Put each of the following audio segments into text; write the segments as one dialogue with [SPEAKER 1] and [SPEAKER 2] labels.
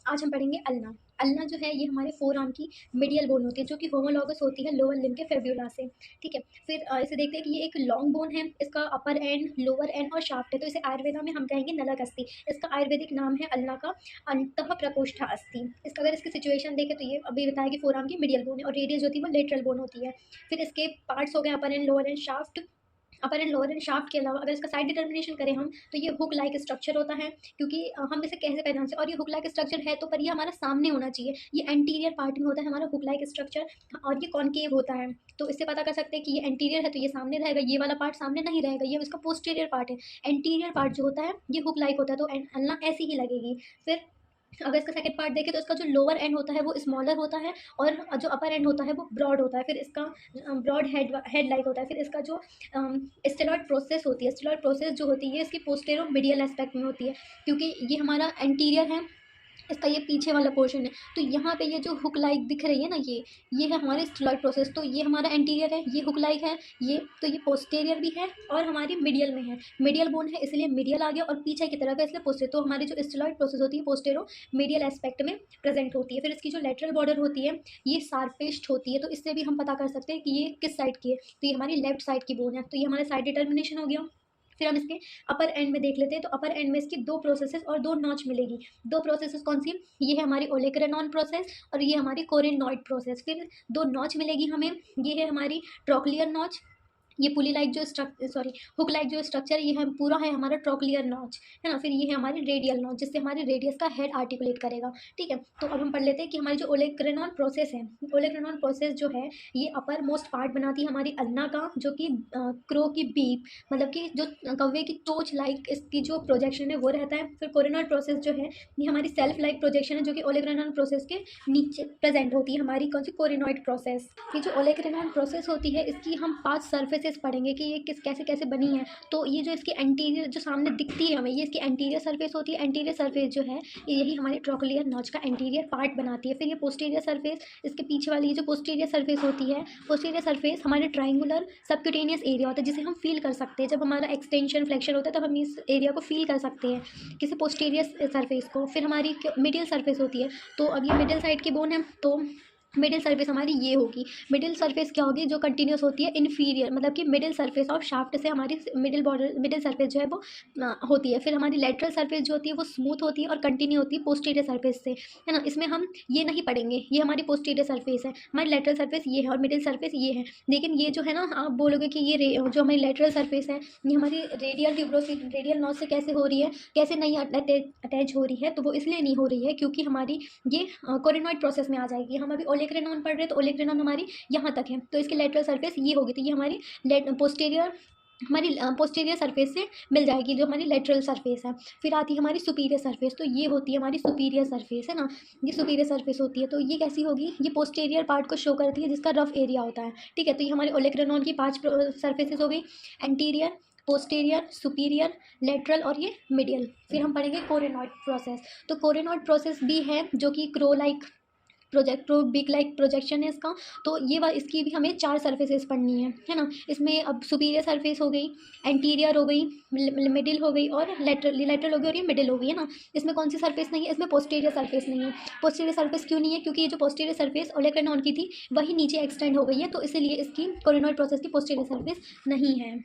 [SPEAKER 1] आज हम पढ़ेंगे अल्ना। अल्ना जो है ये हमारे फोर आर्म की मीडियल बोन होती है जो कि होमोलॉगस होती है लोअर लिम्ब के फेब्युला से। ठीक है, फिर इसे देखते हैं कि ये एक लॉन्ग बोन है, इसका अपर एंड, लोअर एंड और शाफ्ट है। तो इसे आयुर्वेदा में हम कहेंगे नलक अस्थि। इसका आयुर्वेदिक नाम है अल्ना का अंतः प्रकोष्ठा अस्थि। इसका अगर इसकी सिचुएशन देखें तो ये अभी बताया कि फोर आर्म की मीडियल बोन है और रेडियस जो होती है वो लेटरल बोन होती है। फिर इसके पार्ट्स हो गए upper end, lower end, shaft. Upper end lower end shaft के अलावा अगर इसका साइड डिटर्मिनेशन करें हम तो ये हुक लाइक स्ट्रक्चर होता है, क्योंकि हम इसे कैसे पहचान से, और ये हुक लाइक स्ट्रक्चर है तो पर ये हमारा सामने होना चाहिए। ये एंटीरियर पार्ट में होता है हमारा हुक लाइक स्ट्रक्चर, और ये कॉनकेव होता है। तो इससे पता कर सकते हैं कि ये एंटीरियर है तो ये सामने रहेगा, ये वाला पार्ट सामने नहीं रहेगा, ये इसका पोस्टीरियर पार्ट है। एंटीरियर पार्ट जो होता है ये हुक लाइक होता है, तो अल्ना ऐसी ही लगेगी। फिर अगर इसका सेकंड पार्ट देखें तो इसका जो लोअर एंड होता है वो स्मॉलर होता है और जो अपर एंड होता है वो ब्रॉड होता है। फिर इसका ब्रॉड हेड लाइक होता है। फिर इसका जो स्टेरॉयड प्रोसेस होती है, स्टेरॉयड प्रोसेस जो होती है इसकी पोस्टेरो मीडियल एस्पेक्ट में होती है, क्योंकि ये हमारा एंटीरियर है, इसका ये पीछे वाला पोर्शन है। तो यहाँ पे ये जो हुक लाइक दिख रही है ना, ये है हमारे स्टेरॉयड प्रोसेस। तो ये हमारा एंटीरियर है, ये हुक लाइक है, ये तो ये पोस्टेरियर भी है और हमारी मीडियल में है। मीडियल बोन है इसलिए मीडियल आ गया, और पीछे की तरफ है इसलिए पोस्टेरियर। तो हमारी जो स्टेरॉयड प्रोसेस होती है पोस्टेरो मीडियल एस्पेक्ट में प्रेजेंट होती है। फिर इसकी जो लेटरल बॉर्डर होती है ये शार्पिस्ट होती है, तो इससे भी हम पता कर सकते हैं कि ये किस साइड की है। तो ये हमारी लेफ्ट साइड की बोन है, तो ये हमारा साइड डिटर्मिनेशन हो गया। फिर हम इसके अपर एंड में देख लेते हैं। तो अपर एंड में इसकी दो प्रोसेसेस और दो नॉच मिलेगी। दो प्रोसेसेस कौन सी? ये है हमारी ओलेक्रेनॉन प्रोसेस और ये हमारी कोरेनॉइड प्रोसेस। फिर दो नॉच मिलेगी हमें, ये है हमारी ट्रोक्लियर नॉच। ये पुली लाइक जो हुक लाइक जो स्ट्रक्चर ये है पूरा है हमारा ट्रोक्लियर नॉच, है ना। फिर ये है हमारी रेडियल नॉच जिससे हमारे रेडियस का हेड आर्टिकुलेट करेगा। ठीक है, तो अब हम पढ़ लेते हैं कि हमारी जो ओलेक्रेनॉन प्रोसेस है, ओलेक्रेनॉन प्रोसेस जो है ये अपर मोस्ट पार्ट बनाती है हमारी अल्ना का, जो कि क्रो की बीक, मतलब कि जो कौवे की चोंच लाइक इसकी जो प्रोजेक्शन है वो रहता है। फिर कोरेनॉइड प्रोसेस जो है ये हमारी सेल्फ लाइक प्रोजेक्शन है, जो कि ओलेक्रेनॉन प्रोसेस के नीचे प्रेजेंट होती है हमारी कौन सी? कोरेनॉइड प्रोसेस। ये जो ओलेक्रेनॉन प्रोसेस होती है इसकी हम 5 सर्फेसेस पढ़ेंगे कि ये किस कैसे कैसे बनी है। तो ये जो इसकी एंटीरियर जो सामने दिखती है हमें, ये इसकी एंटीरियर सरफेस होती है। एंटीरियर सरफेस जो है यही हमारे ट्रोक्लियर नॉच का एंटीरियर पार्ट बनाती है। फिर ये पोस्टीरियर सरफेस, इसके पीछे वाली ये जो पोस्टीरियर सरफेस होती है, पोस्टीरियर सरफेस हमारे ट्राइंगुलर सबक्यूटेनियस एरिया होता है जिसे हम फील कर सकते हैं। जब हमारा एक्सटेंशन फ्लेक्शन होता है तब हम इस एरिया को फील कर सकते हैं, किसी पोस्टीरियर सरफेस को। फिर हमारी मिडिल सरफेस होती है, तो अब ये मिडिल साइड की बोन है, तो मिडिल सरफेस हमारी ये होगी। मिडिल सरफेस क्या होगी? जो कंटिन्यूस होती है इन्फीरियर, मतलब कि मिडिल सरफेस ऑफ शाफ्ट से हमारी मिडिल सरफेस जो है वो होती है। फिर हमारी लेटरल सरफेस जो होती है वो स्मूथ होती है और कंटिन्यू होती है पोस्टीरियर सरफेस से, है ना। इसमें हम ये नहीं पढ़ेंगे, ये हमारी पोस्टीरियर सरफेस है, हमारी लेटरल सरफेस ये है और मिडिल सरफेस ये है। लेकिन ये जो है ना, आप बोलोगे कि ये जो हमारी लेटरल सरफेस है ये हमारी रेडियल ट्यूब्रोसिस, रेडियल नॉच से कैसे हो रही है, कैसे नहीं अटैच हो रही है? तो वो इसलिए नहीं हो रही है क्योंकि हमारी ये कोरेनॉइड प्रोसेस में आ जाएगी। हम अभी ओलेक्रेनॉन पढ़ रहे हैं तो ओलेक्रेनॉन हमारी यहाँ तक है, तो इसकी लेटरल सरफेस ये होगी, तो ये हमारी पोस्टीरियर, हमारी पोस्टीरियर सरफेस से मिल जाएगी जो हमारी लेटरल सरफेस है। फिर आती है हमारी सुपीरियर सरफेस, तो ये होती है हमारी सुपीरियर सरफेस, है ना। ये सुपीरियर सरफेस होती है, तो ये कैसी होगी? ये पोस्टीरियर पार्ट को शो करती है जिसका रफ एरिया होता है। ठीक है, तो ये हमारे ओलेक्रेनॉन की 5 सरफेसेस हो गई, एंटीरियर, पोस्टीरियर, सुपीरियर, लेटरल और ये मिडियल। फिर हम पढ़ेंगे कोरेनॉइड प्रोसेस। तो कोरेनॉइड प्रोसेस भी है जो कि crow like big like projection है इसका। तो इसकी भी हमें 4 सर्फेसेस पढ़नी है ना। इसमें अब सुपीरियर सरफेस हो गई, एंटीरियर हो गई, मिडिल हो गई और लेटरल हो गई और ये मिडिल हो गई, है ना। इसमें कौन सी सरफेस नहीं है? इसमें पोस्टीरियर सरफेस नहीं है। पोस्टीरियर सरफेस क्यों नहीं है? क्योंकि ये जो पोस्टीरियर सरफेस ओलेक्रेनॉन की थी वही नीचे एक्सटेंड हो गई है, तो इसलिए इसकी कोरेनॉइड प्रोसेस की पोस्टीरियर सरफेस नहीं है।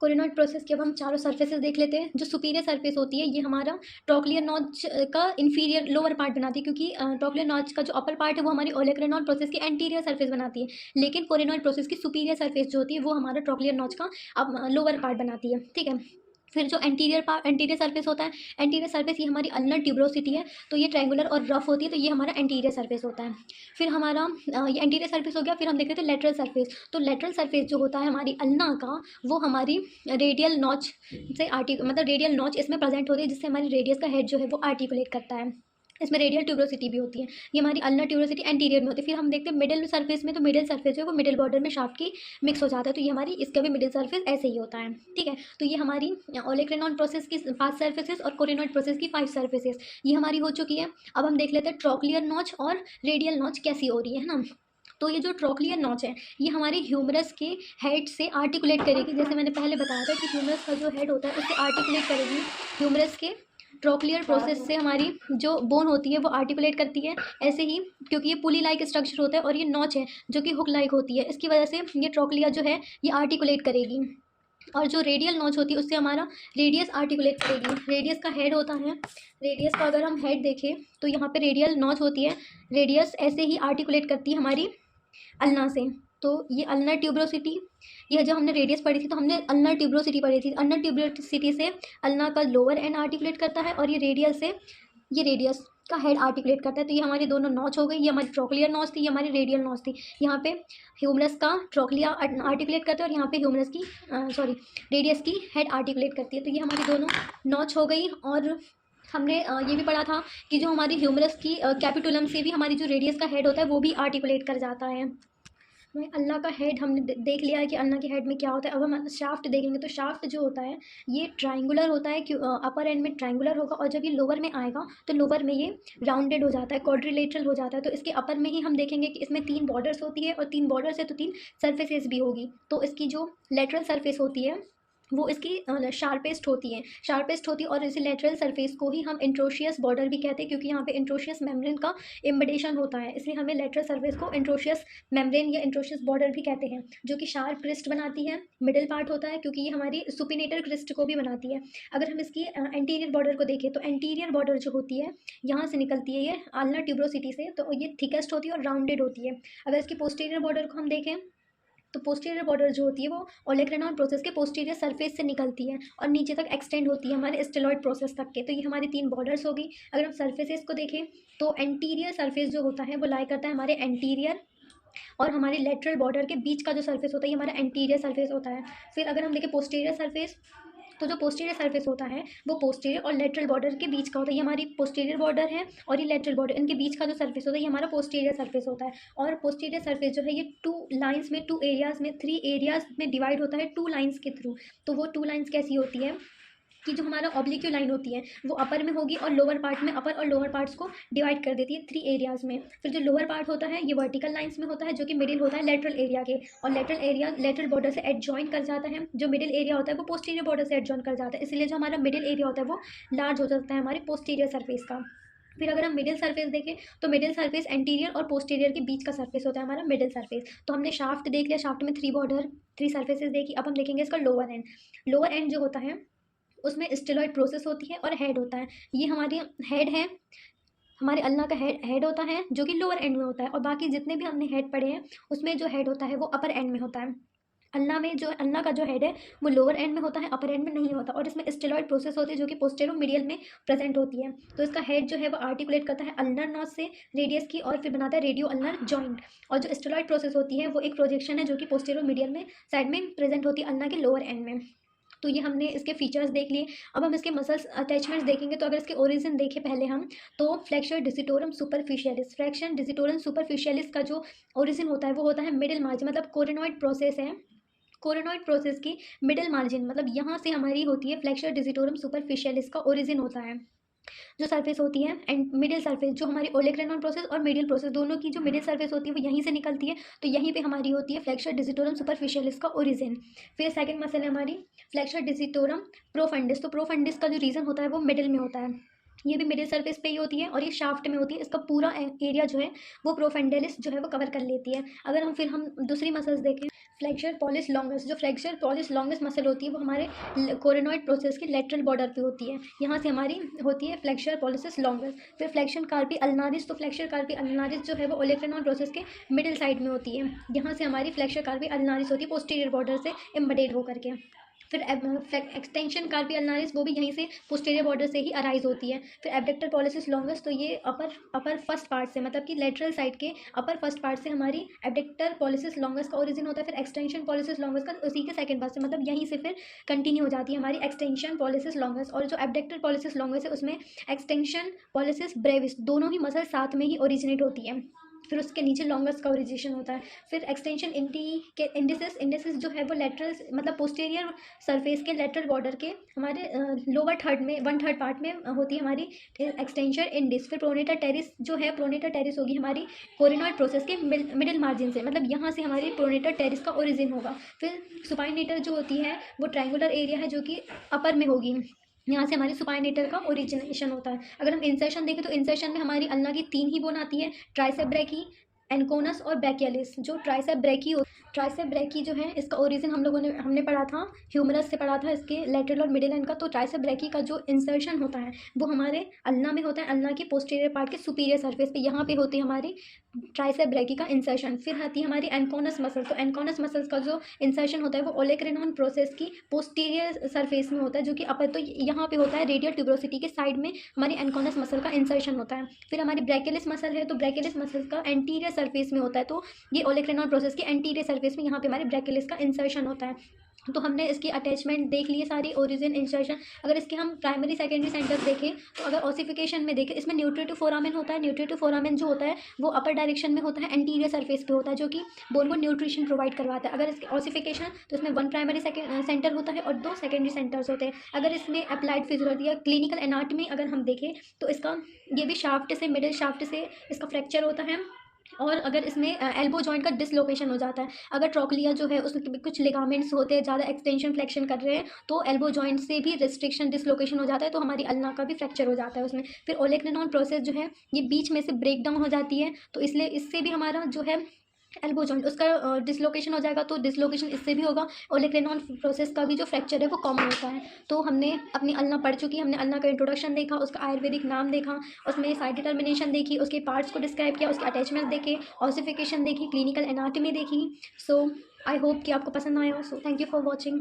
[SPEAKER 1] कोरेनॉइड प्रोसेस के अब हम चारों सरफेसेस देख लेते हैं। जो सुपीरियर सरफेस होती है ये हमारा ट्रोक्लियर नॉच का इन्फीरियर लोअर पार्ट बनाती है, क्योंकि ट्रोक्लियर नॉच का जो अपर पार्ट है वो हमारी ओलेक्रेनॉन प्रोसेस की एंटीरियर सरफेस बनाती है। लेकिन कोरेनॉइड प्रोसेस की सुपीरियर सरफेस जो होती है वो हमारा ट्रोक्लियर नॉच का अब लोअर पार्ट बनाती है। ठीक है, फिर जो एंटीरियर सरफेस होता है, एंटीरियर सरफेस ये हमारी अल्नर ट्यूब्रोसिटी है, तो ये ट्रायंगुलर और रफ होती है, तो ये हमारा एंटीरियर सरफेस होता है। फिर हमारा ये एंटीरियर सरफेस हो गया। फिर हम देख रहे थे लेटरल सरफेस। तो लेटरल सरफेस जो होता है हमारी अल्ना का वो हमारी रेडियल नॉच से मतलब रेडियल नॉच इसमें प्रेजेंट होती है जिससे हमारी रेडियस का हेड जो है वो आर्टिकुलेट करता है। इसमें रेडियल ट्यूब्रोसिटी भी होती है, ये हमारी अल्नर ट्यूब्रोसिटी एंटीरियर में होती है। फिर हम देखते हैं मिडिल सरफेस में, तो मिडिल सरफेस जो है वो मिडिल बॉर्डर में शाफ्ट की मिक्स हो जाता है, तो ये हमारी इसका भी मिडिल सरफेस ऐसे ही होता है। ठीक है, तो ये हमारी ओलेक्रेनॉन प्रोसेस की 5 सर्फेसेस और कोरेनॉइड प्रोसेस की 5 सर्फेसेस ये हमारी हो चुकी है। अब हम देख लेते हैं ट्रोक्लियर नॉच और रेडियल नॉच कैसी हो रही है ना। तो ये जो ट्रोक्लियर नॉच है ये हमारे ह्यूमरस के हेड से आर्टिकुलेट करेगी, जैसे मैंने पहले बताया था कि ह्यूमरस का जो हेड होता है उससे आर्टिकुलेट करेगी ह्यूमरस के ट्रोक्लियर प्रोसेस से हमारी जो बोन होती है वो आर्टिकुलेट करती है। ऐसे ही क्योंकि ये पुली लाइक स्ट्रक्चर होता है और ये नॉच है जो कि हुक लाइक होती है, इसकी वजह से ये ट्रोक्लिया जो है ये आर्टिकुलेट करेगी। और जो रेडियल नॉच होती है उससे हमारा रेडियस आर्टिकुलेट करेगी। रेडियस का हेड होता है, रेडियस का अगर हम हेड देखें तो यहाँ पे रेडियल नॉच होती है, रेडियस ऐसे ही आर्टिकुलेट करती है हमारी अल्ना से। तो ये अल्नर ट्यूबरोसिटी, यह जब हमने रेडियस पढ़ी थी तो हमने अल्नर ट्यूबरोसिटी पढ़ी थी। अल्नर ट्यूबरोसिटी से अल्ना का लोअर एंड आर्टिकुलेट करता है और ये रेडियल से ये रेडियस का हेड आर्टिकुलेट करता है। तो ये हमारी दोनों नॉच हो गई, ये हमारी ट्रोक्लियर नॉच थी, ये हमारी रेडियल नॉच थी। यहाँ पे ह्यूमरस का ट्रोक्लिया आर्टिकुलेट करता है और यहाँ पे ह्यूमरस की रेडियस की हेड आर्टिकुलेट करती है। तो ये हमारी दोनों नॉच हो गई। और हमने ये भी पढ़ा था कि जो हमारी ह्यूमरस की कैपिटुलम से भी हमारी जो रेडियस का हेड होता है वो भी आर्टिकुलेट कर जाता है। भाई अल्लाह का हेड हमने देख लिया है कि अल्लाह के हेड में क्या होता है। अब हम शाफ्ट देखेंगे तो शाफ्ट जो होता है ये ट्रायंगुलर होता है, कि अपर एंड में ट्रायंगुलर होगा और जब ये लोअर में आएगा तो लोअर में ये राउंडेड हो जाता है, क्वाड्रिलेटरल हो जाता है। तो इसके अपर में ही हम देखेंगे कि इसमें 3 बॉर्डर्स होती है और 3 बॉर्डर्स है तो 3 सर्फेसेस भी होगी। तो इसकी जो लेटरल सरफेस होती है वो इसकी शार्पेस्ट होती है, शार्पेस्ट होती है। और इसी लेटरल सरफेस को ही हम इंट्रोशियस बॉर्डर भी कहते हैं, क्योंकि यहाँ पे इंट्रोशियस मेम्ब्रेन का इम्बडेशन होता है, इसलिए हमें लेटरल सरफेस को इंट्रोशियस मेम्ब्रेन या इंट्रोशियस बॉर्डर भी कहते हैं, जो कि शार्प क्रिस्ट बनाती है। मिडिल पार्ट होता है क्योंकि ये हमारी सुपिनेटर क्रिस्ट को भी बनाती है। अगर हम इसकी एंटीरियर बॉर्डर को देखें तो एंटीरियर बॉर्डर जो होती है यहाँ से निकलती है ये अल्नर ट्यूबरोसिटी से, तो ये थिकेस्ट होती है और राउंडेड होती है। अगर इसकी पोस्टीरियर बॉर्डर को हम देखें तो पोस्टीरियर बॉर्डर जो होती है वो ओलेग्रेनॉन प्रोसेस के पोस्टीरियर सरफेस से निकलती है और नीचे तक एक्सटेंड होती है हमारे स्टेलॉइड प्रोसेस तक के। तो ये हमारी 3 बॉर्डर्स होगी। अगर हम सरफेसेस को देखें तो एंटीरियर सरफेस जो होता है वो लाई करता है हमारे एंटीरियर और हमारे लेटरल बॉर्डर के बीच का जो सरफेस होता है ये हमारा एंटीरियर सरफेस होता है। फिर अगर हम देखें पोस्टीरियर सरफेस, तो जो पोस्टीरियर सरफेस होता है वो पोस्टीरियर और लेटरल बॉर्डर के बीच का होता है। ये हमारी पोस्टीरियर बॉर्डर है और ये लेटरल बॉर्डर, इनके बीच का जो सरफेस होता है ये हमारा पोस्टीरियर सरफेस होता है। और पोस्टीरियर सरफेस जो है ये 2 लाइन्स में 2 एरियाज में 3 एरियाज में डिवाइड होता है 2 लाइन्स के थ्रू। तो वो 2 लाइन्स कैसी होती है कि जो हमारा ऑब्लिक्यू लाइन होती है वो अपर में होगी और लोअर पार्ट में अपर और लोअर पार्ट्स को डिवाइड कर देती है 3 एरियाज़ में। फिर जो लोअर पार्ट होता है ये वर्टिकल लाइंस में होता है जो कि मिडिल होता है लेटरल एरिया के, और लेटरल एरिया लेटरल बॉर्डर से एडजॉइन कर जाता है। जो मिडिल एरिया होता है वो पोस्टीरियर बॉर्डर से एडजॉइन कर जाता है, इसलिए जो हमारा मिडिल एरिया होता है वो लार्ज हो जाता है हमारे पोस्टीरियर सरफेस का। फिर अगर हम मिडिल सरफेस देखें तो मिडिल सरफेस एंटीरियर और पोस्टीरियर के बीच का सरफेस होता है हमारा मिडिल सरफेस। तो हमने शाफ्ट देख लिया, शाफ्ट में 3 बॉर्डर 3 सरफेसेस देखी। अब हम देखेंगे इसका लोअर एंड। लोअर एंड जो होता है उसमें स्टेलॉइड प्रोसेस होती है और हेड होता है। ये हमारी हेड है, हमारे अल्लाह का हेड होता है जो कि लोअर एंड में होता है, और बाकी जितने भी हमने हेड पढ़े हैं उसमें जो हेड होता है वो अपर एंड में होता है। अल्लाह में जो अल्लाह का जो हेड है वो लोअर एंड में होता है, अपर एंड में नहीं होता। और इसमें स्टेलॉइड प्रोसेस होती है जो कि पोस्टेरो मीडियल में प्रेजेंट होती है। तो इसका हेड जो है वो आर्टिकुलेट करता है अल्नर नॉच से रेडियस की और फिर बनाता है रेडियो अल्नर जॉइंट। और जो स्टेलॉइड प्रोसेस होती है वो एक प्रोजेक्शन है जो कि पोस्टेरो मीडियल में साइड में प्रेजेंट होती है अल्ना के लोअर एंड में। तो ये हमने इसके फीचर्स देख लिए। अब हम इसके मसल्स अटैचमेंट्स देखेंगे। तो अगर इसके ओरिजिन देखें पहले हम, तो flexor digitorum superficialis, flexion digitorum superficialis का जो ओरिजिन होता है वो होता है मिडिल मार्जिन, मतलब कोरेनॉइड प्रोसेस है। कोरेनॉइड प्रोसेस की मिडिल मार्जिन मतलब यहाँ से हमारी होती है फ्लेक्सर डिजिटोरम सुपरफिशियलिस का ओरिजिन होता है जो सरफेस होती है। एंड मिडिल सरफेस जो हमारी ओलेग्रेनॉन प्रोसेस और मिडिल प्रोसेस दोनों की जो मिडिल सरफेस होती है वो यहीं से निकलती है। तो यहीं पे हमारी होती है फ्लेक्सर डिजिटोरम सुपरफिशियलिस का ओरिजिन। फिर सेकंड मसल है हमारी फ्लेक्सर डिजिटोरम प्रोफंडिस। तो प्रोफंडिस का जो रीजन होता है वो मिडिल में होता है, ये भी मिडिल सरफेस पे ही होती है और ये शाफ्ट में होती है। इसका पूरा एरिया जो है वो प्रोफेंडेलिस जो है वो कवर कर लेती है। अगर हम दूसरी मसल्स देखें, फ्लेक्सर पॉलिस लॉन्गस, जो फ्लेक्सर पॉलिस लॉन्गस मसल होती है वो हमारे कोरेनॉइड प्रोसेस के लेटरल बॉर्डर पे होती है, यहाँ से हमारी होती है फ्लेक्सर पॉलिसिस लॉन्गस। फिर फ्लेक्शन कार्पी अल्नारिस, तो फ्लेक्सर कार्पी अल्नारिस जो है वो ओलेग्रेनॉन प्रोसेस के मिडिल साइड में होती है, यहाँ से हमारी फ्लेक्सर कार्पी अल्नारिस होती है पोस्टीरियर बॉर्डर से एम्बेडेड होकर के। फिर एक्सटेंशन कार्पी अल्नारिस वो भी यहीं से पोस्टीरियर बॉर्डर से ही अराइज होती है। फिर एबडक्टर पॉलिसिस लॉन्गस, तो ये अपर फर्स्ट पार्ट से, मतलब कि लेटरल साइड के अपर फर्स्ट पार्ट से हमारी एबडक्टर पॉलिसिस लॉन्गस का ओरिजिन होता है। फिर एक्सटेंशन पॉलिसिस लॉन्गस का उसी के सेकंड पार्ट से, मतलब यहीं से फिर कंटिन्यू हो जाती है हमारी एक्सटेंशन पॉलिसिस लॉन्गस। और जो एबडक्टर पॉलिसिस लॉन्गस है उसमें एक्सटेंशन पॉलिसिस ब्रेविस दोनों ही मसल साथ में ही ओरिजिनेट होती है। फिर उसके नीचे लॉन्गस का ओरिजिनेशन होता है। फिर एक्सटेंशन इंडिसिस जो है वो लेटरल मतलब पोस्टीरियर सरफेस के लेटरल बॉर्डर के हमारे लोअर थर्ड में 1/3 पार्ट में होती है हमारी एक्सटेंशन इंडिस। फिर प्रोनेटर टेरिस जो है, प्रोनेटर टेरिस होगी हमारी कोरिनॉइड प्रोसेस के मिडिल मार्जिन से, मतलब यहाँ से हमारी प्रोनेटर टेरिस का ओरिजिन होगा। फिर सुपाइनेटर जो होती है वो ट्रायंगुलर एरिया है जो कि अपर में होगी, यहाँ से हमारे सुपाइनेटर का ओरिजिनेशन होता है। अगर हम इंसर्शन देखें तो इंसर्शन में हमारी अल्ना की 3 ही बोन आती है, ट्राइसेप ब्रैकी, एनकोनस और ब्रैकियलिस। जो ट्राइसेप ब्रैकी जो है इसका ओरिजिन हमने पढ़ा था, ह्यूमरस से पढ़ा था, इसके लेटरल और मिडिल एंड का। तो ट्राइसेप ब्रैकी का जो इंसर्शन होता है वो हमारे अल्ना में होता है, अल्ना की पोस्टीरियर पार्ट के सुपीरियर सरफेस पे, यहाँ पे होती है हमारी ट्राइसेप ब्रैकी का इंसर्शन। फिर आती है हमारी एनकोनस मसल। तो एनकोनस मसल्स का जो इंसर्शन होता है वो ओलेक्रेनॉन प्रोसेस की पोस्टीरियर सरफेस में होता है, जो कि अपर, तो यहाँ पे होता है रेडियल ट्यूबरोसिटी के साइड में हमारी एनकोनस मसल का इंसर्शन होता है। फिर हमारी ब्रैकियलिस मसल है, तो ब्रैकियलिस मसल का एंटीरियर सरफेस में होता है, तो ये ओलेक्रेनॉन प्रोसेस के एंटीरियर सरफेस में यहाँ पे हमारे ब्रैकियलिस का इंसर्शन होता है। तो हमने इसकी अटैचमेंट देख लिए सारी, ओरिजिन, इंसर्शन। अगर इसके हम प्राइमरी सेकेंडरी सेंटर्स देखें तो अगर ऑसिफिकेशन में देखें, इसमें न्यूट्रेटिव फोरामेन होता है। न्यूट्रेटिव फोरामेन जो होता है वो अपर डायरेक्शन में होता है, एंटीरियर सरफेस पे होता है, जो कि बोन को न्यूट्रिशन प्रोवाइड करवाता है। अगर इसके ऑसिफिकेशन तो इसमें 1 प्राइमरी सेंटर होता है और 2 सेकेंडरी सेंटर्स होते हैं। अगर इसमें अप्लाइड फिजियोलॉजी या क्लिनिकल एनाटमी अगर हम देखें तो इसका ये भी शाफ्ट से, मिडिल शाफ्ट से इसका फ्रैक्चर होता है। और अगर इसमें एल्बो जॉइंट का डिसलोकेशन हो जाता है, अगर ट्रोक्लिया जो है उसमें कुछ लिगामेंट्स होते हैं, ज़्यादा एक्सटेंशन फ्लेक्शन कर रहे हैं, तो एल्बो जॉइंट से भी रिस्ट्रिक्शन, डिसलोकेशन हो जाता है, तो हमारी अल्ना का भी फ्रैक्चर हो जाता है उसमें। फिर ओलेक्रेनॉन प्रोसेस जो है ये बीच में से ब्रेक डाउन हो जाती है, तो इसलिए इससे भी हमारा जो है एल्बो जॉइंट उसका डिसलोकेशन हो जाएगा, तो डिसलोकेशन इससे भी होगा। ओलेक्रेनॉन प्रोसेस का भी जो फ्रैक्चर है वो कॉमन होता है। तो हमने अपनी अल्ना पढ़ चुकी, हमने अल्ना का इंट्रोडक्शन देखा, उसका आयुर्वेदिक नाम देखा, उसमें साइड डिटर्मिनेशन देखी, उसके पार्ट्स को डिस्क्राइब किया, उसके अटैचमेंट देखे, ऑसिफिकेशन देखी, क्लिनिकल एनाटमी देखी। सो आई होप कि आपको पसंद आया हो। So thank you for watching.